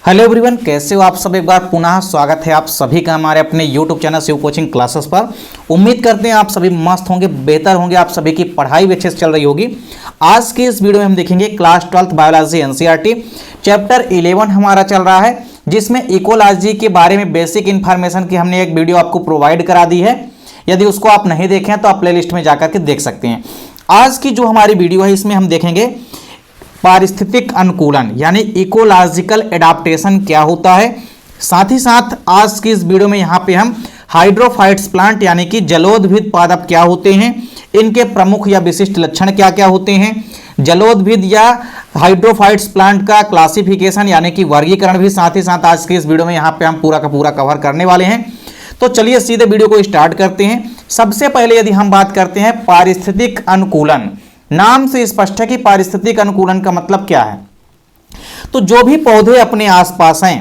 Hello everyone, कैसे हो आप सब। एक बार पुनः स्वागत है आप सभी का हमारे अपने YouTube channel Shiv coaching classes पर। उम्मीद करते हैं आप सभी मस्त होंगे, बेहतर होंगे, आप सभी की पढ़ाई भी अच्छे से चल रही होगी। आज के इस वीडियो में हम देखेंगे class 12th biology NCERT chapter 11 हमारा चल रहा है, जिसमें इकोलॉजी के बारे में बेसिक इन्फॉर्मेशन की हमने एक वीडियो आपको प्रोवाइड करा दी है। यदि उसको आप नहीं देखें तो आप प्लेलिस्ट में जाकर के देख सकते हैं। आज की जो हमारी वीडियो है इसमें हम देखेंगे पारिस्थितिक अनुकूलन यानी इकोलॉजिकल एडाप्टेशन क्या होता है। साथ ही साथ आज की इस वीडियो में यहाँ पे हम हाइड्रोफाइट्स प्लांट यानी कि जलोदभिद पादप क्या होते हैं, इनके प्रमुख या विशिष्ट लक्षण क्या क्या होते हैं, जलोदभिद या हाइड्रोफाइट्स प्लांट का क्लासिफिकेशन यानी कि वर्गीकरण भी साथ ही साथ आज की इस वीडियो में यहाँ पे हम पूरा का पूरा कवर करने वाले हैं। तो चलिए सीधे वीडियो को स्टार्ट करते हैं। सबसे पहले यदि हम बात करते हैं पारिस्थितिक अनुकूलन, नाम से स्पष्ट है कि पारिस्थितिक अनुकूलन का मतलब क्या है। तो जो भी पौधे अपने आसपास हैं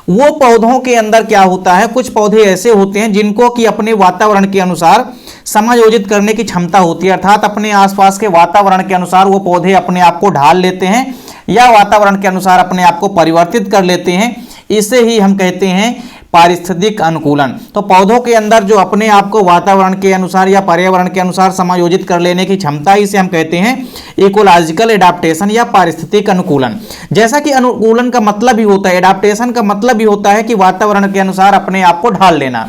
वो पौधों के अंदर क्या होता है, कुछ पौधे ऐसे होते हैं जिनको कि अपने वातावरण के अनुसार समायोजित करने की क्षमता होती है, अर्थात अपने आसपास के वातावरण के अनुसार वो पौधे अपने आप को ढाल लेते हैं या वातावरण के अनुसार अपने आप को परिवर्तित कर लेते हैं। इसे ही हम कहते हैं पारिस्थितिक अनुकूलन। तो पौधों के अंदर जो अपने आप को वातावरण के अनुसार या पर्यावरण के अनुसार समायोजित कर लेने की क्षमता, इसे हम कहते हैं इकोलॉजिकल एडाप्टेशन या पारिस्थितिक अनुकूलन। जैसा कि अनुकूलन का मतलब ही होता है, एडाप्टेशन का मतलब ही होता है कि वातावरण के अनुसार अपने आप को ढाल लेना।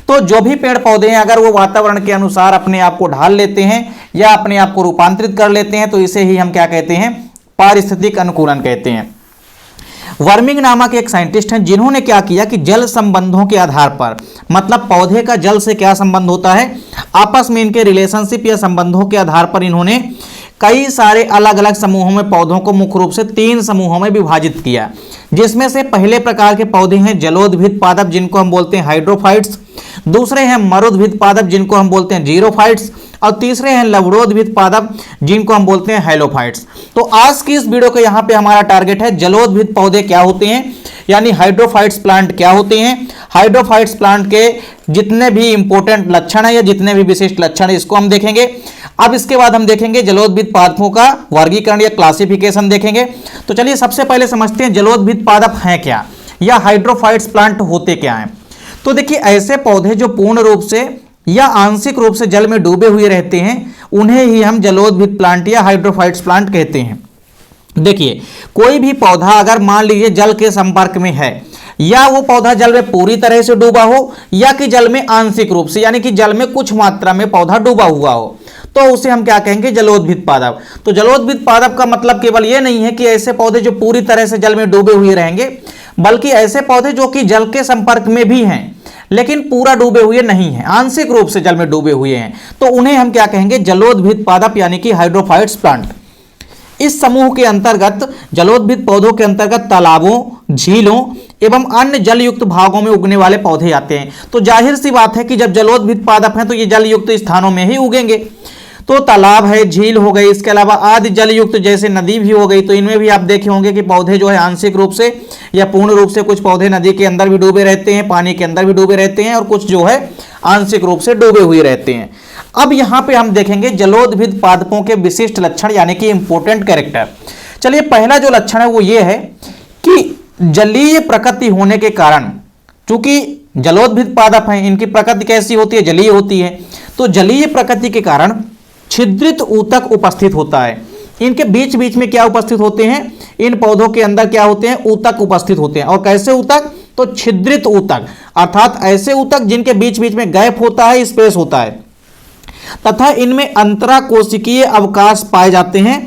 तो जो भी पेड़ पौधे हैं अगर वो वातावरण के अनुसार अपने आप को ढाल लेते हैं या अपने आप को रूपांतरित कर लेते हैं तो इसे ही हम क्या कहते हैं, पारिस्थितिक अनुकूलन कहते हैं। वर्मिंग नामक एक साइंटिस्ट हैं जिन्होंने क्या किया कि जल संबंधों के आधार पर, मतलब पौधे का जल से क्या संबंध होता है, आपस में इनके रिलेशनशिप या संबंधों के आधार पर इन्होंने कई सारे अलग अलग समूहों में पौधों को मुख्य रूप से 3 समूहों में विभाजित किया, जिसमें से पहले प्रकार के पौधे हैं जलोदभिद पादप जिनको हम बोलते हैं हाइड्रोफाइट्स, दूसरे हैं मरुदभिद पादप जिनको हम बोलते हैं जीरोफाइट्स, और तीसरे हैं लवणोदभिद पादप जिनको हम बोलते हैं हेलोफाइट्स। तो आज की इस वीडियो का यहाँ पे हमारा टारगेट है जलोदभिद पौधे क्या होते हैं यानी हाइड्रोफाइट्स प्लांट क्या होते हैं, हाइड्रोफाइट्स प्लांट के जितने भी इंपॉर्टेंट लक्षण है या जितने भी विशिष्ट लक्षण है इसको हम देखेंगे। अब इसके बाद हम देखेंगे जलोदभिद पादपों का वर्गीकरण या क्लासिफिकेशन देखेंगे। तो चलिए सबसे पहले समझते हैं जलोदभिद पादप हैं क्या या हाइड्रोफाइट्स प्लांट होते क्या हैं। तो देखिए ऐसे पौधे जो पूर्ण रूप से या आंशिक रूप से जल में डूबे हुए रहते हैं उन्हें ही हम जलोदभिद प्लांट या हाइड्रोफाइट्स प्लांट कहते हैं। देखिए कोई भी पौधा अगर मान लीजिए जल के संपर्क में है या वो पौधा जल में पूरी तरह से डूबा हो या कि जल में आंशिक रूप से यानी कि जल में कुछ मात्रा में पौधा डूबा हुआ हो तो उसे हम क्या कहेंगे, जलोदभिद पादप। तो जलोदभिद पादप का मतलब केवल ये नहीं है कि ऐसे पौधे जो पूरी तरह से जल में डूबे हुए रहेंगे, बल्कि ऐसे पौधे जो कि जल के संपर्क में भी हैं लेकिन पूरा डूबे हुए नहीं हैं, आंशिक रूप से जल में डूबे हुए हैं, तो उन्हें हम क्या कहेंगे, जलोदभिद पादप यानी कि हाइड्रोफाइट्स प्लांट। इस समूह के अंतर्गत जलोदभिद पौधों के अंतर्गत तालाबों, झीलों एवं अन्य जलयुक्त भागों में उगने वाले पौधे आते हैं। तो जाहिर सी बात है कि जब जलोदभिद पादप हैं तो ये जलयुक्त स्थानों में ही उगेंगे। तो तालाब है, झील हो गई, इसके अलावा आदि जलयुक्त जैसे नदी भी हो गई, तो इनमें भी आप देखे होंगे कि पौधे जो है आंशिक रूप से या पूर्ण रूप से, कुछ पौधे नदी के अंदर भी डूबे रहते हैं, पानी के अंदर भी डूबे रहते हैं और कुछ जो है आंशिक रूप से डूबे हुए रहते हैं। अब यहाँ पे हम देखेंगे जलोदभिद पादपों के विशिष्ट लक्षण यानी कि इंपॉर्टेंट कैरेक्टर। चलिए पहला जो लक्षण है वो ये है कि जलीय प्रकृति होने के कारण, चूंकि जलोदभिद पादप हैं इनकी प्रकृति कैसी होती है, जलीय होती है, तो जलीय प्रकृति के कारण छिद्रित ऊतक उपस्थित होता है। इनके बीच बीच में क्या उपस्थित होते हैं, इन पौधों के अंदर क्या होते हैं, ऊतक उपस्थित होते हैं। और कैसे ऊतक, तो छिद्रित ऊतक, अर्थात ऐसे ऊतक जिनके बीच बीच में गैप होता है, स्पेस होता है, तथा इनमें अंतराकोशिकीय अवकाश पाए जाते हैं,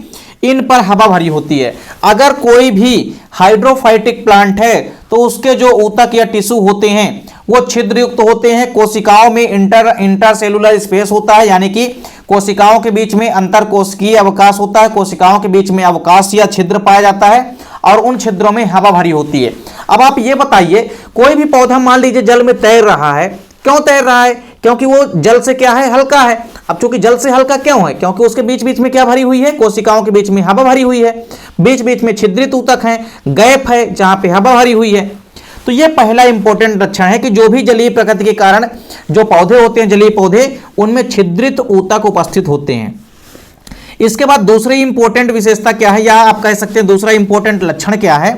इन पर हवा भरी होती है। अगर कोई भी हाइड्रोफाइटिक प्लांट है तो उसके जो ऊतक या टिश्यू होते हैं वो छिद्रयुक्त होते हैं, कोशिकाओं में इंटरसेलुलर स्पेस होता है यानी कि कोशिकाओं के बीच में अंतर कोशिकीय अवकाश होता है, कोशिकाओं के बीच में अवकाश या छिद्र पाया जाता है और उन छिद्रों में हवा भरी होती है। अब आप ये बताइए, कोई भी पौधा मान लीजिए जल में तैर रहा है, क्यों तैर रहा है, क्योंकि वो जल से क्या है, हल्का है। अब चूंकि जल से हल्का क्यों है, क्योंकि उसके बीच बीच में क्या भरी हुई है, कोशिकाओं के बीच में हवा भरी हुई है, बीच बीच में छिद्रित ऊतक है, गैप है जहां पे हवा भरी हुई है। तो ये पहला इंपॉर्टेंट लक्षण है कि जो भी जलीय प्रकृति के कारण जो पौधे होते हैं, जलीय पौधे, उनमें छिद्रित ऊतक उपस्थित होते हैं। इसके बाद दूसरी इंपॉर्टेंट विशेषता क्या है या आप कह सकते हैं दूसरा इंपॉर्टेंट लक्षण क्या है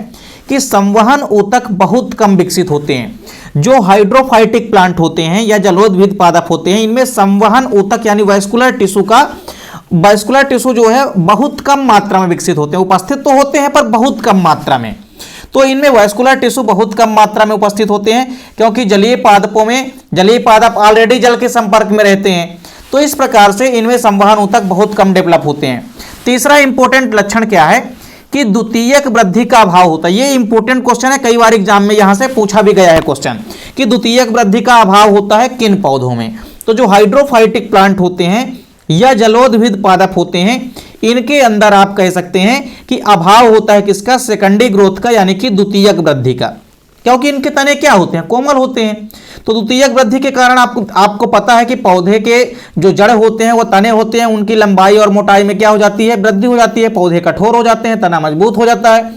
कि संवहन ऊतक बहुत कम विकसित होते हैं। जो हाइड्रोफाइटिक प्लांट होते हैं या जलोदभिद पादप होते हैं, इनमें संवहन ऊतक यानी वैस्कुलर टिश्यू जो है बहुत कम मात्रा में विकसित होते हैं। उपस्थित तो होते हैं पर बहुत कम मात्रा में। तो इनमें वैस्कुलर टिश्यू बहुत कम मात्रा में उपस्थित होते हैं, क्योंकि जलीय पादप ऑलरेडी जल के संपर्क में रहते हैं। तो इस प्रकार से इनमें संवहन ऊतक बहुत कम डेवलप होते हैं। तीसरा इंपॉर्टेंट लक्षण क्या है कि द्वितीयक वृद्धि का अभाव होता है। ये इंपॉर्टेंट क्वेश्चन है, कई बार एग्जाम में यहां से पूछा भी गया है क्वेश्चन कि द्वितीयक वृद्धि का अभाव होता है किन पौधों में। तो जो हाइड्रोफाइटिक प्लांट होते हैं या जलोदभिद पादप होते हैं, इनके अंदर आप कह सकते हैं कि अभाव होता है किसका, सेकेंडरी ग्रोथ का, यानी कि द्वितीयक वृद्धि का, क्योंकि इनके तने क्या होते हैं, कोमल होते हैं। तो द्वितीयक वृद्धि के कारण आपको पता है कि पौधे के जो जड़ होते हैं वो तने होते हैं, उनकी लंबाई और मोटाई में क्या हो जाती है, वृद्धि हो जाती है। पौधे कठोर हो जाते हैं, तना मजबूत हो जाता है।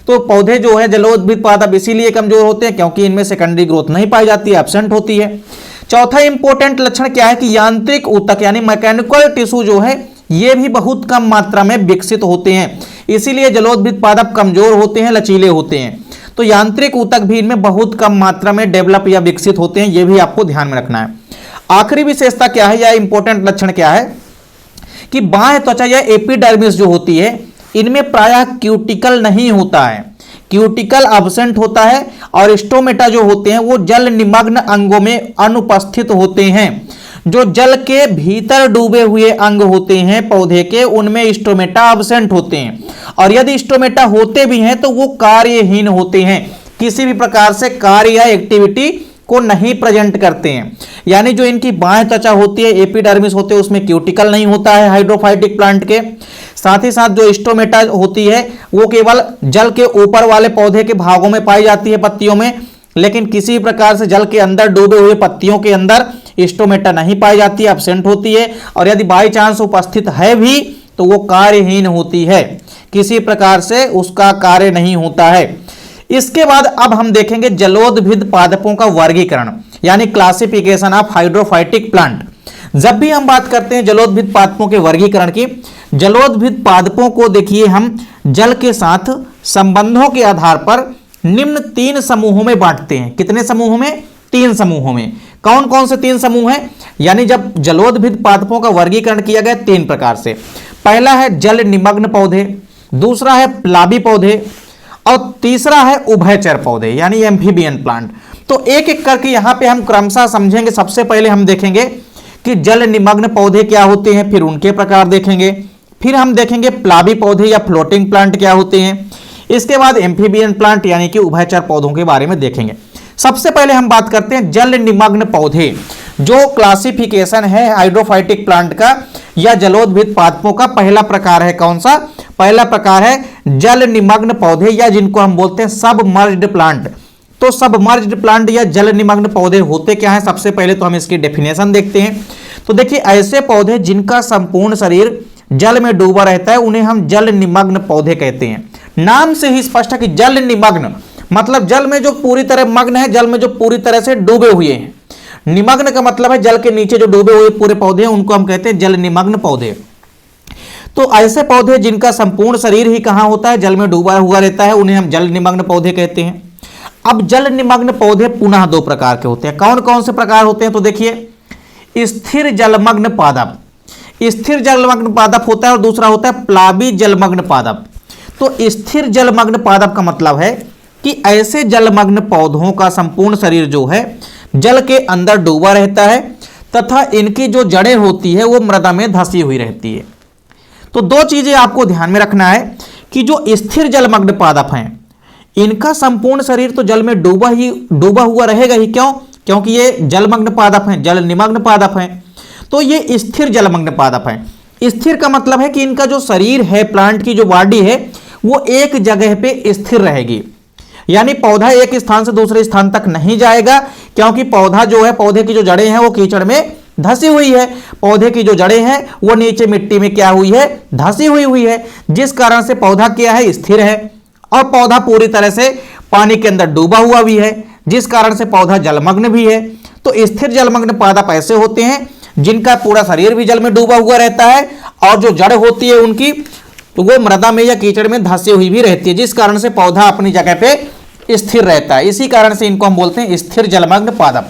तो पौधे जो है जलोदभिद पादप इसीलिए कमजोर होते हैं क्योंकि इनमें सेकेंडरी ग्रोथ नहीं पाई जाती है, एब्सेंट होती है। चौथा इंपॉर्टेंट लक्षण क्या है कि यांत्रिक ऊतक यानी मैकेनिकल टिश्यू जो है ये भी बहुत कम मात्रा में विकसित होते हैं, इसीलिए जलोदभिद पादप कमजोर होते हैं, लचीले होते हैं। तो यांत्रिक ऊतक भी इनमें बहुत कम मात्रा में डेवलप या विकसित होते हैं, ये भी आपको ध्यान में रखना है। आखिरी विशेषता क्या है या इंपॉर्टेंट लक्षण क्या है कि बाह्य त्वचा या एपिडर्मिस जो होती है इनमें प्रायः क्यूटिकल नहीं होता है, क्यूटिकल एब्सेंट होता है, और स्टोमेटा जो होते हैं वो जल निमग्न अंगों में अनुपस्थित होते हैं। जो जल के भीतर डूबे हुए अंग होते हैं पौधे के, उनमें स्टोमेटा एब्सेंट होते हैं, और यदि स्टोमेटा होते भी हैं तो वो कार्यहीन होते हैं, किसी भी प्रकार से कार्य या एक्टिविटी को नहीं प्रेजेंट करते हैं। यानी जो इनकी बाह्य त्वचा होती है, एपिडर्मिस होते हैं, उसमें क्यूटिकल नहीं होता है हाइड्रोफाइटिक प्लांट के। साथ ही साथ जो स्टोमेटा होती है वो केवल जल के ऊपर वाले पौधे के भागों में पाई जाती है, पत्तियों में, लेकिन किसी प्रकार से जल के अंदर डूबे हुए पत्तियों के अंदर स्टोमेटा नहीं पाई जाती है, एब्सेंट होती है, और यदि बाई चांस उपस्थित है भी तो वो कार्यहीन होती है, किसी प्रकार से उसका कार्य नहीं होता है। इसके बाद अब हम देखेंगे जलोदभिद पादपों का वर्गीकरण यानी क्लासिफिकेशन ऑफ हाइड्रोफाइटिक प्लांट। जब भी हम बात करते हैं जलोदभिद पादपों के वर्गीकरण की, जलोदभिद पादपों को देखिए हम जल के साथ संबंधों के आधार पर निम्न 3 समूहों में बांटते हैं। कितने समूहों में? 3 समूहों में। कौन कौन से 3 समूह हैं? यानी जब जलोदभिद पादपों का वर्गीकरण किया गया 3 प्रकार से। पहला है जल निमग्न पौधे, दूसरा है प्लावी पौधे, और तीसरा है उभयचर पौधे यानी एम्फीबियन प्लांट। तो एक एक करके यहां पे हम क्रमशः समझेंगे। सबसे पहले हम देखेंगे कि जल निमग्न पौधे क्या होते हैं, फिर उनके प्रकार देखेंगे, फिर हम देखेंगे प्लावी पौधे या फ्लोटिंग प्लांट क्या होते हैं, इसके बाद एम्फीबियन प्लांट यानी कि उभयचर पौधों के बारे में देखेंगे। सबसे पहले हम बात करते हैं जल निमग्न पौधे। जो क्लासिफिकेशन है हाइड्रोफाइटिक प्लांट का या जलोदभिद पादपों का, पहला प्रकार है कौन सा? पहला प्रकार है जल निमग्न पौधे या जिनको हम बोलते हैं सबमर्ज्ड प्लांट। तो सबमर्ज्ड प्लांट या जल निमग्न पौधे होते क्या हैं? सबसे पहले तो हम इसकी डेफिनेशन देखते हैं। तो देखिए, ऐसे पौधे जिनका संपूर्ण शरीर जल में डूबा रहता है उन्हें हम जल निमग्न पौधे कहते हैं। नाम से ही स्पष्ट है कि जल निमग्न मतलब जल में जो पूरी तरह मग्न है, जल में जो पूरी तरह से डूबे हुए हैं। निमग्न का मतलब है जल के नीचे जो डूबे हुए पूरे पौधे हैं उनको हम कहते हैं जल निमग्न पौधे। तो ऐसे पौधे जिनका संपूर्ण शरीर ही कहां होता है, जल में डूबा हुआ रहता है, उन्हें हम जल निमग्न पौधे कहते हैं। अब जल निमग्न पौधे पुनः 2 प्रकार के होते हैं। कौन कौन से प्रकार होते हैं? तो देखिए, स्थिर जलमग्न पादप, स्थिर जलमग्न पादप होता है, और दूसरा होता है प्लावी जलमग्न पादप। तो स्थिर जलमग्न पादप का मतलब है कि ऐसे जलमग्न पौधों का संपूर्ण शरीर जो है जल के अंदर डूबा रहता है तथा इनकी जो जड़ें होती है वो मृदा में धंसी हुई रहती है। तो 2 चीजें आपको ध्यान में रखना है कि जो स्थिर जलमग्न पादप हैं इनका संपूर्ण शरीर तो जल में डूबा हुआ रहेगा ही। क्यों? क्योंकि ये जलमग्न पादप हैं, जल निमग्न पादप हैं। तो ये स्थिर जलमग्न पादप हैं। स्थिर का मतलब है कि इनका जो शरीर है, प्लांट की जो बॉडी है, वो एक जगह पे स्थिर रहेगी, यानी पौधा एक स्थान से दूसरे स्थान तक नहीं जाएगा, क्योंकि पौधा जो है, पौधे की जो जड़ें हैं वो कीचड़ में धंसी हुई है। पौधे की जो जड़ें हैं वो नीचे मिट्टी में क्या हुई है? धंसी हुई है, जिस कारण से पौधा क्या है? स्थिर है। और पौधा पूरी तरह से पानी के अंदर डूबा हुआ भी है, जिस कारण से पौधा जलमग्न भी है। तो स्थिर जलमग्न पादप ऐसे होते हैं जिनका पूरा शरीर भी जल में डूबा हुआ रहता है, और जो जड़ होती है उनकी तो वो मृदा में या कीचड़ में धंसी हुई भी रहती है, जिस कारण से पौधा अपनी जगह पे स्थिर रहता है। इसी कारण से इनको हम बोलते हैं स्थिर जलमग्न पादप।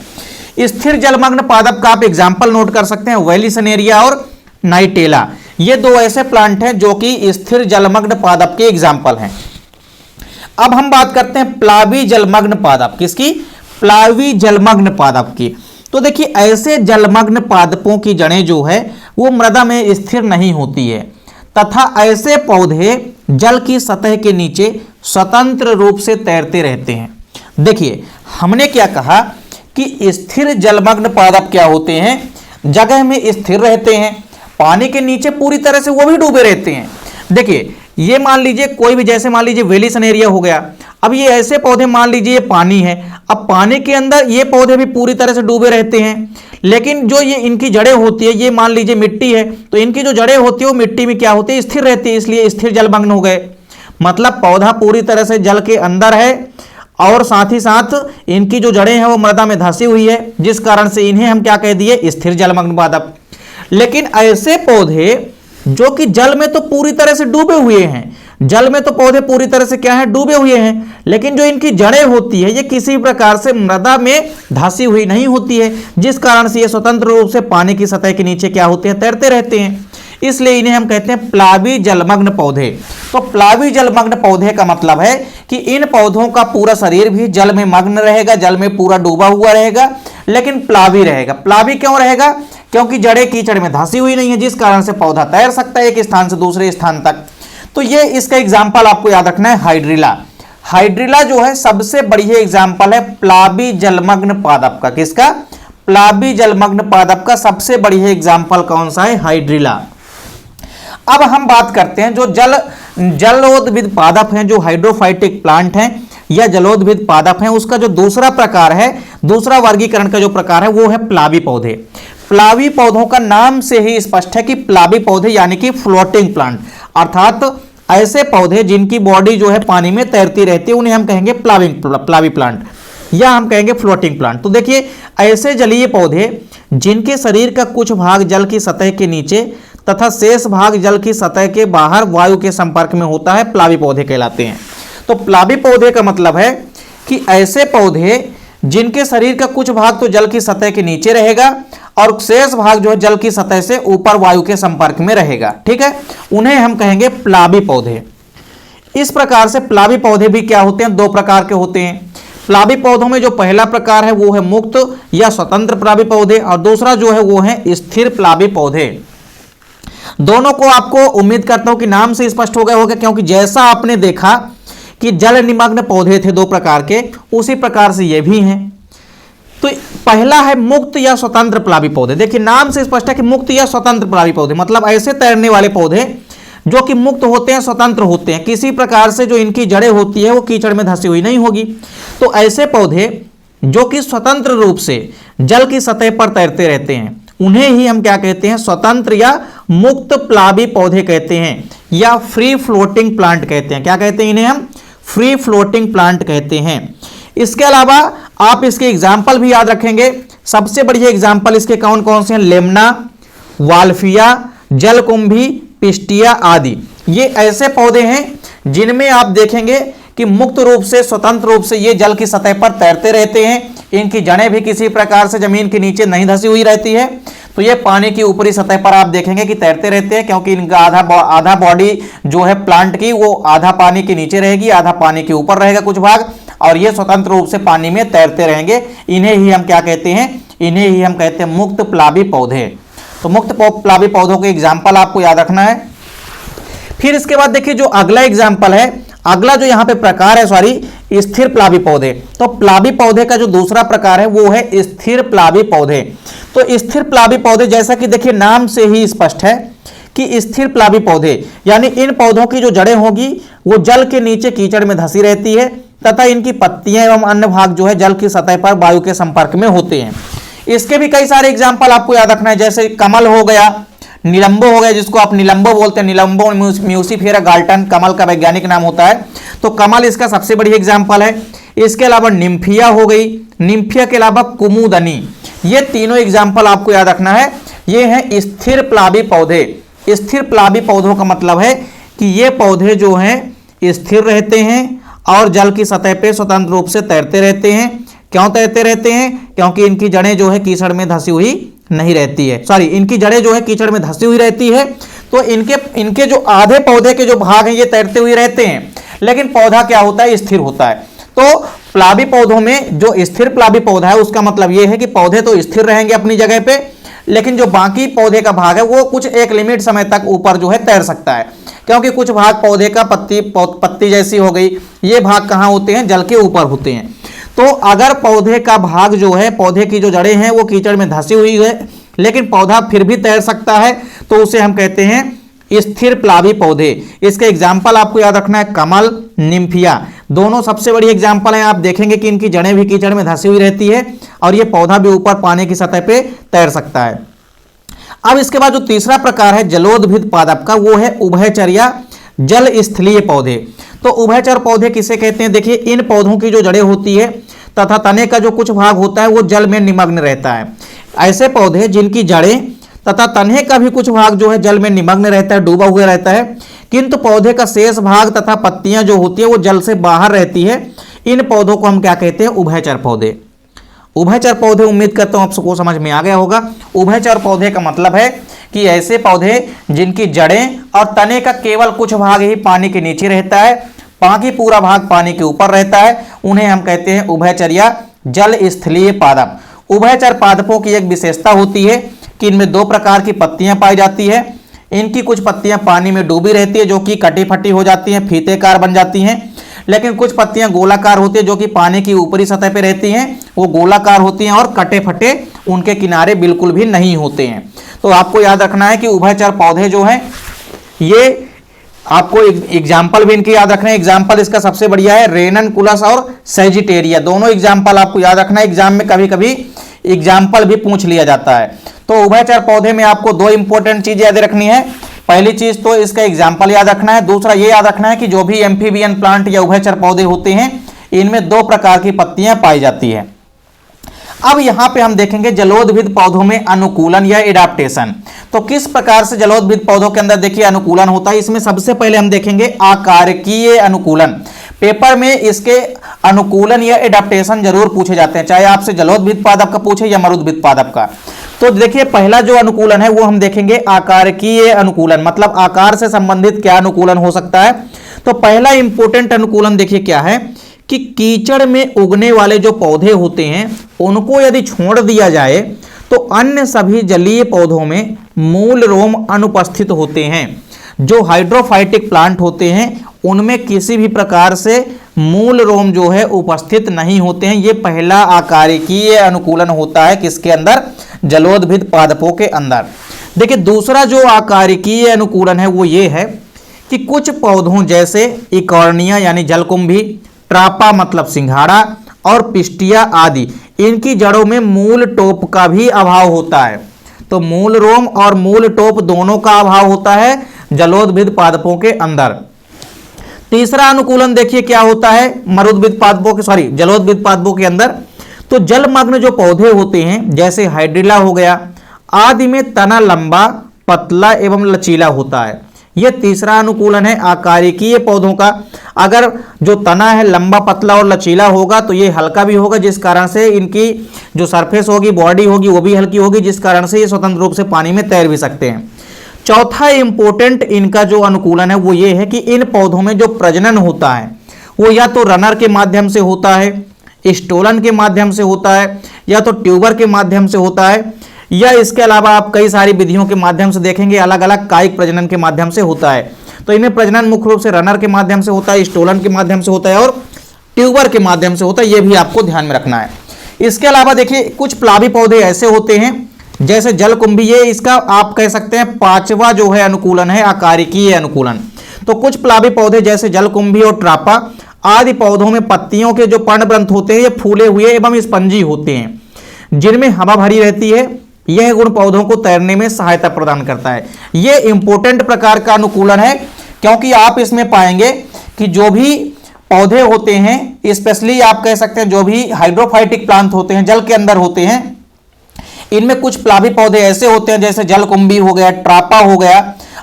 स्थिर जलमग्न पादप का आप एग्जाम्पल नोट कर सकते हैं, वेलिसनेरिया और नाइटेला। ये दो ऐसे प्लांट हैं जो कि स्थिर जलमग्न पादप के एग्जाम्पल हैं। अब हम बात करते हैं प्लावी जलमग्न पादप। किसकी? प्लावी जलमग्न पादप की। तो देखिए ऐसे जलमग्न पादपों की जड़ें जो है वो मृदा में स्थिर नहीं होती है तथा ऐसे पौधे जल की सतह के नीचे स्वतंत्र रूप से तैरते रहते हैं। देखिए हमने क्या कहा कि स्थिर जलमग्न पादप क्या होते हैं? जगह में स्थिर रहते हैं, पानी के नीचे पूरी तरह से वो भी डूबे रहते हैं। देखिए ये मान लीजिए कोई भी, जैसे मान लीजिए वेलिसनेरिया हो गया। अब ये ऐसे पौधे मान लीजिए ये पानी है, अब पानी के अंदर ये पौधे भी पूरी तरह से डूबे रहते हैं, लेकिन जो ये इनकी जड़ें होती है, ये मान लीजिए मिट्टी है, तो इनकी जो जड़ें होती है वो मिट्टी में क्या होती है? स्थिर रहती है, इसलिए स्थिर जलमग्न हो गए। मतलब पौधा पूरी तरह से जल के अंदर है और साथ ही साथ इनकी जो जड़ें हैं वो मृदा में धंसी हुई है, जिस कारण से इन्हें हम क्या कह दिए? स्थिर जलमग्न पादप। लेकिन ऐसे पौधे जो कि जल में तो पूरी तरह से डूबे हुए हैं, जल में तो पौधे पूरी तरह से क्या है? डूबे हुए हैं, लेकिन जो इनकी जड़ें होती है ये किसी प्रकार से मृदा में धंसी हुई नहीं होती है, जिस कारण से ये स्वतंत्र रूप से पानी की सतह के नीचे क्या होते हैं? तैरते रहते हैं। इसलिए इन्हें हम कहते हैं प्लावी जलमग्न पौधे। तो प्लावी जलमग्न पौधे का मतलब है कि इन पौधों का पूरा शरीर भी जल में मग्न रहेगा, जल में पूरा डूबा हुआ रहेगा, लेकिन प्लावी रहेगा। प्लावी क्यों रहेगा? क्योंकि जड़ें कीचड़ में धंसी हुई नहीं है, जिस कारण से पौधा तैर सकता है एक स्थान से दूसरे स्थान तक। तो ये इसका एग्जाम्पल आपको याद रखना है, हाइड्रिला। हाइड्रिला जो है सबसे बढ़िया एग्जाम्पल है प्लावी जलमग्न पादप का। किसका? प्लावी जलमग्न पादप का सबसे बढ़िया एग्जाम्पल कौन सा है? हाइड्रिला। अब हम बात करते हैं जो जलोद्भिद पादप हैं, जो हाइड्रोफाइटिक प्लांट हैं या जलोद्भिद पादप हैं, उसका जो दूसरा प्रकार है, दूसरा वर्गीकरण का जो प्रकार है वो है प्लावी पौधे। प्लावी पौधों का नाम से ही स्पष्ट है कि प्लावी पौधे यानी कि फ्लोटिंग प्लांट, अर्थात ऐसे पौधे जिनकी बॉडी जो है पानी में तैरती रहती है, उन्हें हम कहेंगे प्लावी प्लांट या हम कहेंगे फ्लोटिंग प्लांट। तो देखिए ऐसे जलीय पौधे जिनके शरीर का कुछ भाग जल की सतह के नीचे तथा शेष भाग जल की सतह के बाहर वायु के संपर्क में होता है, प्लावी पौधे कहलाते हैं। तो प्लावी पौधे का मतलब है कि ऐसे पौधे जिनके शरीर का कुछ भाग तो जल की सतह के नीचे रहेगा और शेष भाग जो है जल की सतह से ऊपर वायु के संपर्क में रहेगा, ठीक है, उन्हें हम कहेंगे प्लावी पौधे। इस प्रकार से प्लावी पौधे भी क्या होते हैं? दो प्रकार के होते हैं। प्लावी पौधों में जो पहला प्रकार है वो है मुक्त या स्वतंत्र प्लावी पौधे, और दूसरा जो है वो है स्थिर प्लावी पौधे। दोनों को आपको उम्मीद करता हूं कि नाम से स्पष्ट हो गया होगा, क्योंकि जैसा आपने देखा कि जल निमग्न पौधे थे दो प्रकार के, उसी प्रकार से ये भी हैं। तो पहला है मुक्त या स्वतंत्र प्लावी पौधे। देखिए नाम से स्पष्ट है कि मुक्त या स्वतंत्र प्लावी पौधे, मतलब ऐसे तैरने वाले पौधे जो कि मुक्त होते हैं, स्वतंत्र होते हैं, किसी प्रकार से जो इनकी जड़ें होती है वो कीचड़ में धंसी हुई नहीं होगी। तो ऐसे पौधे जो कि स्वतंत्र रूप से जल की सतह पर तैरते रहते हैं, उन्हें ही हम क्या कहते हैं? स्वतंत्र या मुक्त प्लावी पौधे कहते हैं या फ्री फ्लोटिंग प्लांट कहते हैं। क्या कहते हैं इन्हें? हम फ्री फ्लोटिंग प्लांट कहते हैं। इसके अलावा आप इसके एग्जाम्पल भी याद रखेंगे। सबसे बढ़िया एग्जाम्पल इसके कौन कौन से हैं? लेमना, वाल्फिया, जलकुंभी, पिस्टिया आदि। ये ऐसे पौधे हैं जिनमें आप देखेंगे कि मुक्त रूप से, स्वतंत्र रूप से ये जल की सतह पर तैरते रहते हैं। इनकी जड़ें भी किसी प्रकार से जमीन के नीचे नहीं धंसी हुई रहती है, तो ये पानी की ऊपरी सतह पर आप देखेंगे कि तैरते रहते हैं, क्योंकि इनका आधा बॉडी जो है प्लांट की वो आधा पानी के नीचे रहेगी, आधा पानी के ऊपर रहेगा कुछ भाग, और ये स्वतंत्र रूप से पानी में तैरते रहेंगे। इन्हें ही हम क्या कहते हैं? इन्हें ही हम कहते हैं मुक्त प्लावी पौधे। तो मुक्त प्लावी पौधों के एग्जाम्पल आपको याद रखना है। फिर इसके बाद देखिए जो अगला एग्जाम्पल है, अगला जो यहाँ पे प्रकार है स्थिर प्लावी पौधे। तो प्लावी पौधे का जो दूसरा प्रकार है वो है स्थिर प्लावी पौधे। तो स्थिर प्लावी पौधे जैसा कि देखिए नाम से ही स्पष्ट है कि स्थिर प्लावी पौधे यानी इन पौधों की जो जड़ें होगी वो जल के नीचे कीचड़ में धंसी रहती है तथा इनकी पत्तियां एवं अन्य भाग जो है जल की सतह पर वायु के संपर्क में होते हैं। इसके भी कई सारे एग्जाम्पल आपको याद रखना है, जैसे कमल हो गया, निलंबो हो गया, जिसको आप निलंबो बोलते हैं, निलंबो म्यूसिफेरा गाल्टन कमल का वैज्ञानिक नाम होता है। तो कमल इसका सबसे बढ़िया एग्जाम्पल है। इसके अलावा निम्फिया हो गई, निम्फिया के अलावा कुमुदनी, ये तीनों एग्जाम्पल आपको याद रखना है। ये हैं स्थिर प्लावी पौधे। स्थिर प्लावी पौधों का मतलब है कि ये पौधे जो हैं स्थिर रहते हैं और जल की सतह पे स्वतंत्र रूप से तैरते रहते हैं। क्यों तैरते रहते हैं? क्योंकि इनकी जड़ें जो है कीचड़ में धंसी हुई नहीं रहती है, सॉरी, इनकी जड़ें जो है कीचड़ में धंसी हुई रहती है। तो इनके जो आधे पौधे के जो भाग हैं ये तैरते हुए रहते हैं, लेकिन पौधा क्या होता है? स्थिर होता है। तो प्लावी पौधों में जो स्थिर प्लावी पौधा है उसका मतलब ये है कि पौधे तो स्थिर रहेंगे अपनी जगह पे, लेकिन जो बाकी पौधे का भाग है वो कुछ एक लिमिट समय तक ऊपर जो है तैर सकता है, क्योंकि कुछ भाग पौधे का पत्ती जैसी हो गई, ये भाग कहाँ होते हैं? जल के ऊपर होते हैं। तो अगर पौधे का भाग जो है, पौधे की जो जड़ें हैं वो कीचड़ में धंसी हुई है, लेकिन पौधा फिर भी तैर सकता है, तो उसे हम कहते हैं स्थिर प्लावी पौधे। इसके एग्जाम्पल आपको याद रखना है, कमल, निम्फिया, दोनों सबसे बड़ी एग्जाम्पल हैं। आप देखेंगे कि इनकी जड़ें भी कीचड़ में धंसी हुई रहती है और ये पौधा भी ऊपर पानी की सतह पे तैर सकता है। अब इसके बाद जो तीसरा प्रकार है जलोदभिद पादप का, वो है उभयचर या जल स्थलीय पौधे। तो उभयचर पौधे किसे कहते हैं? देखिए, इन पौधों की जो जड़ें होती है तथा तने का जो कुछ भाग होता है वो जल में निमग्न रहता है। ऐसे पौधे जिनकी जड़ें तथा तने का भी कुछ भाग जो है जल में निमग्न रहता है, डूबा हुआ रहता है, किंतु पौधे का शेष भाग तथा पत्तियां जो होती है वो जल से बाहर रहती है, इन पौधों को हम क्या कहते हैं? उभयचर पौधे। उभयचर पौधे, उम्मीद करता हूं आप सबको समझ में आ गया होगा। उभयचर पौधे का मतलब है कि ऐसे पौधे जिनकी जड़ें और तने का केवल कुछ भाग ही पानी के नीचे रहता है, बाकी पूरा भाग पानी के ऊपर रहता है, उन्हें हम कहते हैं उभयचर या जल स्थलीय पादप। उभयचर पादपों की एक विशेषता होती है कि इनमें दो प्रकार की पत्तियां पाई जाती है। इनकी कुछ पत्तियां पानी में डूबी रहती है जो कि कटी फटी हो जाती हैं, फीतेकार बन जाती हैं, लेकिन कुछ पत्तियां गोलाकार होती है जो कि पानी की ऊपरी सतह पे रहती हैं, वो गोलाकार होती हैं और कटे फटे उनके किनारे बिल्कुल भी नहीं होते हैं। तो आपको याद रखना है कि उभयचर पौधे जो हैं ये आपको एग्जाम्पल भी इनके याद रखना है। एग्जाम्पल इसका सबसे बढ़िया है रेननकुलस और सैजिटेरिया, दोनों एग्जाम्पल आपको याद रखना है। एग्जाम में कभी कभी एग्जाम्पल भी पूछ लिया जाता है। तो उभयचर पौधे में आपको दो इंपॉर्टेंट चीज याद रखनी है। पहली चीज तो इसका एग्जाम्पल याद रखना है, दूसरा ये याद रखना है कि जो भी एम्फीबियन प्लांट या उभयचर पौधे होते हैं इनमें दो प्रकार की पत्तियां पाई जाती है। अब यहां पे हम देखेंगे जलोदभिद पौधों में अनुकूलन या एडाप्टेशन। तो किस प्रकार से जलोदभिद पौधों के अंदर देखिए अनुकूलन होता है। इसमें सबसे पहले हम देखेंगे आकारकीय अनुकूलन। पेपर में इसके अनुकूलन या एडाप्टेशन जरूर पूछे जाते हैं, चाहे आपसे जलोदभिद पादप का पूछे या मरुदभिद पादप का। तो देखिए पहला जो अनुकूलन है वो हम देखेंगे आकारकीय अनुकूलन, मतलब आकार से संबंधित क्या अनुकूलन हो सकता है। तो पहला इंपॉर्टेंट अनुकूलन देखिए क्या है कि कीचड़ में उगने वाले जो पौधे होते हैं उनको यदि छोड़ दिया जाए तो अन्य सभी जलीय पौधों में मूल रोम अनुपस्थित होते हैं। जो हाइड्रोफाइटिक प्लांट होते हैं उनमें किसी भी प्रकार से मूल रोम जो है उपस्थित नहीं होते हैं। ये पहला आकारिकीय अनुकूलन होता है किसके अंदर? जलोदभिद पादपों के अंदर। देखिए दूसरा जो आकारिकीय अनुकूलन है वो ये है कि कुछ पौधों जैसे इकॉर्निया यानी जलकुंभी, ट्रापा मतलब सिंघाड़ा और पिस्टिया आदि, इनकी जड़ों में मूल टोप का भी अभाव होता है। तो मूल रोम और मूल टोप दोनों का अभाव होता है जलोदभिद पादपों के अंदर। तीसरा अनुकूलन देखिए क्या होता है मरुदभिद पादपों के जलोदभिद पादपों के अंदर। तो जलमग्न जो पौधे होते हैं जैसे हाइड्रिला हो गया आदि में तना लंबा, पतला एवं लचीला होता है। यह तीसरा अनुकूलन है आकारिकीय पौधों का। अगर जो तना है लंबा, पतला और लचीला होगा तो ये हल्का भी होगा, जिस कारण से इनकी जो सरफेस होगी, बॉडी होगी, वो भी हल्की होगी, जिस कारण से ये स्वतंत्र रूप से पानी में तैर भी सकते हैं। चौथा इंपॉर्टेंट इनका जो अनुकूलन है वो ये है कि इन पौधों में जो प्रजनन होता है वो या तो रनर के माध्यम से होता है, स्टोलन के माध्यम से होता है, या तो ट्यूबर के माध्यम से होता है, या इसके अलावा आप कई सारी विधियों के माध्यम से देखेंगे अलग अलग कायिक प्रजनन के माध्यम से होता है। तो इनमें प्रजनन मुख्य रूप से रनर के माध्यम से होता है, स्टोलन के माध्यम से होता है और ट्यूबर के माध्यम से होता है। ये भी आपको ध्यान में रखना है। इसके अलावा देखिए कुछ प्लावी पौधे ऐसे होते हैं जैसे जलकुंभी, ये इसका आप कह सकते हैं पांचवा जो है अनुकूलन है आकारिकीय अनुकूलन। तो कुछ प्लावी पौधे जैसे जलकुंभी और ट्रापा आदि पौधों में पत्तियों के जो पर्णग्रंथ होते हैं ये फूले हुए एवं स्पंजी होते हैं जिनमें हवा भरी रहती है। यह गुण पौधों को तैरने में सहायता प्रदान करता है। यह इंपॉर्टेंट प्रकार का अनुकूलन है क्योंकि आप इसमें पाएंगे कि जो भी पौधे होते हैं, स्पेशली आप कह सकते हैं जो भी हाइड्रोफाइटिक प्लांट होते हैं, जल के अंदर होते हैं, इनमें कुछ प्लावी पौधे ऐसे होते हैं जैसे जलकुंभी हो गया, ट्रापा हो गया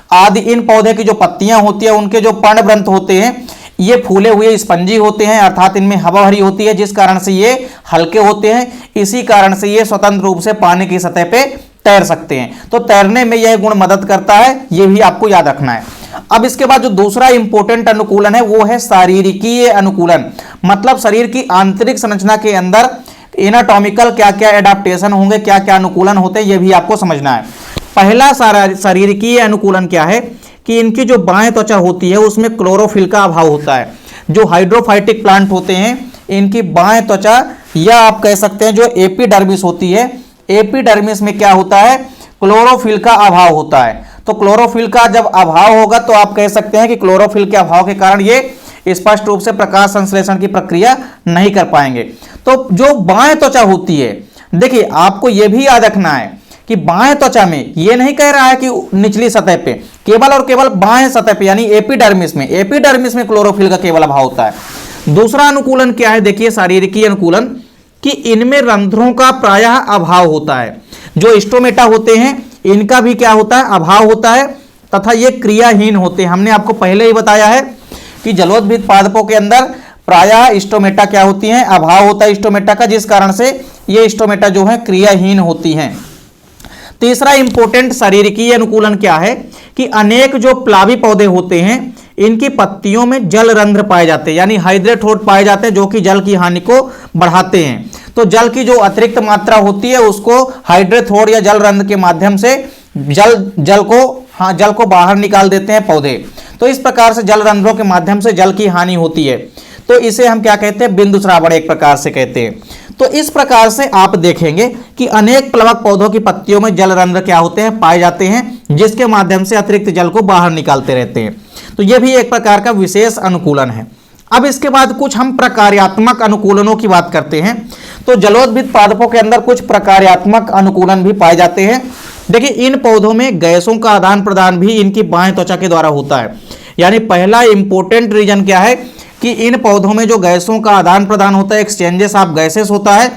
आदि इन पौधे की जो पत्तियां होती है उनके जो पर्णवृंत होते हैं ये फूले हुए स्पंजी होते हैं, अर्थात इनमें हवा भरी होती है, जिस कारण से ये हल्के होते हैं। इसी कारण से ये स्वतंत्र रूप से पानी की सतह पे तैर सकते हैं। तो तैरने में यह गुण मदद करता है, ये भी आपको याद रखना है। अब इसके बाद जो दूसरा इंपॉर्टेंट अनुकूलन है वो है शारीरिकीय अनुकूलन, मतलब शरीर की आंतरिक संरचना के अंदर एनाटॉमिकल क्या क्या एडाप्टेशन होंगे, क्या क्या अनुकूलन होते हैं, ये भी आपको समझना है। पहला शारीरिकीय अनुकूलन क्या है कि इनकी जो बाह्य त्वचा होती है उसमें क्लोरोफिल का अभाव होता है। जो हाइड्रोफाइटिक प्लांट होते हैं इनकी बाह्य त्वचा या आप कह सकते हैं जो एपिडर्मिस होती है, एपिडर्मिस में क्या होता है, क्लोरोफिल का अभाव होता है। तो क्लोरोफिल का जब अभाव होगा तो आप कह सकते हैं कि क्लोरोफिल के अभाव के कारण ये स्पष्ट रूप से प्रकाश संश्लेषण की प्रक्रिया नहीं कर पाएंगे। तो जो बाह्य त्वचा होती है, देखिए आपको यह भी याद रखना है कि बाह्य त्वचा में ये नहीं कह रहा है कि निचली सतह पे, केवल और केवल बाह्य सतह पे यानी एपिडर्मिस में क्लोरोफिल का केवल अभाव होता है। दूसरा अनुकूलन क्या है, देखिए शारीरिकीय अनुकूलन, कि इनमें रंध्रों का प्रायः अभाव होता है। जो स्टोमेटा होते हैं इनका भी क्या होता है, अभाव होता है, तथा ये क्रियाहीन होते हैं। हमने आपको पहले ही बताया है कि जलोद्भिद पादपों के अंदर प्रायः स्टोमेटा क्या होती हैं, अभाव होता है स्टोमेटा का, जिस कारण से ये स्टोमेटा जो है क्रियाहीन होती हैं। तीसरा इंपॉर्टेंट शारीरिकीय अनुकूलन क्या है कि अनेक जो प्लावी पौधे होते हैं इनकी पत्तियों में जल रंध्र पाए जाते हैं, यानी हाइड्रेट पाए जाते हैं, जो कि जल की हानि को बढ़ाते हैं। तो जल की जो अतिरिक्त मात्रा होती है उसको हाइड्रेट या जल रंध्र के माध्यम से जल को बाहर निकाल देते हैं पौधे। तो इस प्रकार से जल रंध्रों के माध्यम से जल की हानि होती है। तो इसे हम क्या कहते हैं, बिंदु श्रावण एक प्रकार से कहते हैं। तो इस प्रकार से आप देखेंगे कि अनेक प्लवक पौधों की पत्तियों में जल रंध्र क्या होते हैं, पाए जाते हैं, जिसके माध्यम से अतिरिक्त जल को बाहर निकालते रहते हैं। तो यह भी एक प्रकार का विशेष अनुकूलन है। अब इसके बाद कुछ हम प्रकार्यात्मक अनुकूलनों की बात करते हैं। तो जलोद्भिद पादपों के अंदर कुछ प्रकार्यात्मक अनुकूलन भी पाए जाते हैं। देखिए इन पौधों में गैसों का आदान प्रदान भी इनकी बाह्य त्वचा के द्वारा होता है। यानी पहला इंपॉर्टेंट रीजन क्या है कि इन पौधों में जो गैसों का आदान प्रदान होता है, एक्सचेंजेस ऑफ गैसेस होता है,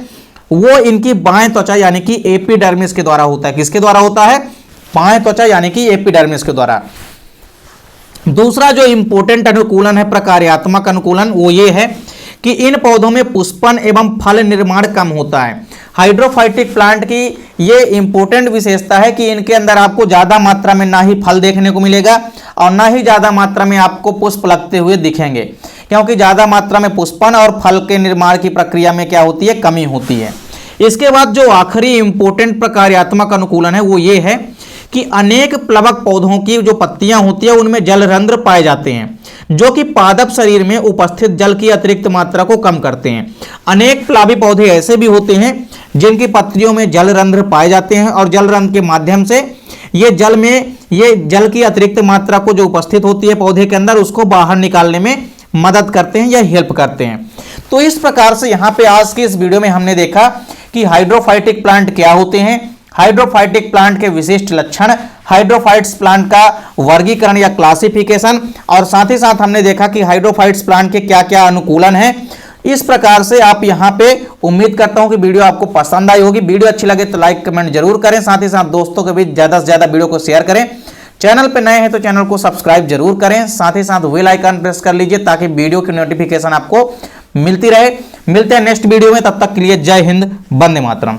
वो इनकी बाह्य त्वचा यानी कि एपिडर्मिस के द्वारा होता है। किसके द्वारा होता है, बाह्य त्वचा यानी कि एपिडर्मिस के द्वारा। दूसरा जो इंपॉर्टेंट अनुकूलन है, प्रकार्यात्मक अनुकूलन, वो ये है कि इन पौधों में पुष्पन एवं फल निर्माण कम होता है। हाइड्रोफाइटिक प्लांट की ये इंपॉर्टेंट विशेषता है कि इनके अंदर आपको ज्यादा मात्रा में ना ही फल देखने को मिलेगा और ना ही ज्यादा मात्रा में आपको पुष्प लगते हुए दिखेंगे, क्योंकि ज्यादा मात्रा में पुष्पन और फल के निर्माण की प्रक्रिया में क्या होती है, कमी होती है। इसके बाद जो आखिरी इंपॉर्टेंट प्रकार्यात्मक अनुकूलन है वो ये है कि अनेक प्लवक पौधों की जो पत्तियां होती है उनमें जल रंध्र पाए जाते हैं, जो कि पादप शरीर में उपस्थित जल की अतिरिक्त मात्रा को कम करते हैं। अनेक प्लावी पौधे ऐसे भी होते हैं जिनकी पत्तियों में जल रंध्र पाए जाते हैं और जल रंध्र के माध्यम से ये जल की अतिरिक्त मात्रा को जो उपस्थित होती है पौधे के अंदर उसको बाहर निकालने में मदद करते हैं या हेल्प करते हैं। तो इस प्रकार से यहाँ पे आज की इस वीडियो में हमने देखा कि हाइड्रोफाइटिक प्लांट क्या होते हैं, हाइड्रोफाइटिक प्लांट के विशिष्ट लक्षण, हाइड्रोफाइट्स प्लांट का वर्गीकरण या क्लासिफिकेशन, और साथ ही साथ हमने देखा कि हाइड्रोफाइट्स प्लांट के क्या क्या अनुकूलन है। इस प्रकार से आप यहाँ पे उम्मीद करता हूँ कि वीडियो आपको पसंद आई होगी। वीडियो अच्छी लगे तो लाइक कमेंट जरूर करें, साथ ही साथ दोस्तों के बीच ज़्यादा से ज़्यादा वीडियो को शेयर करें। चैनल पे नए हैं तो चैनल को सब्सक्राइब जरूर करें, साथ ही साथ बेल आइकन प्रेस कर लीजिए ताकि वीडियो की नोटिफिकेशन आपको मिलती रहे। मिलते हैं नेक्स्ट वीडियो में, तब तक के लिए जय हिंद, वंदे मातरम।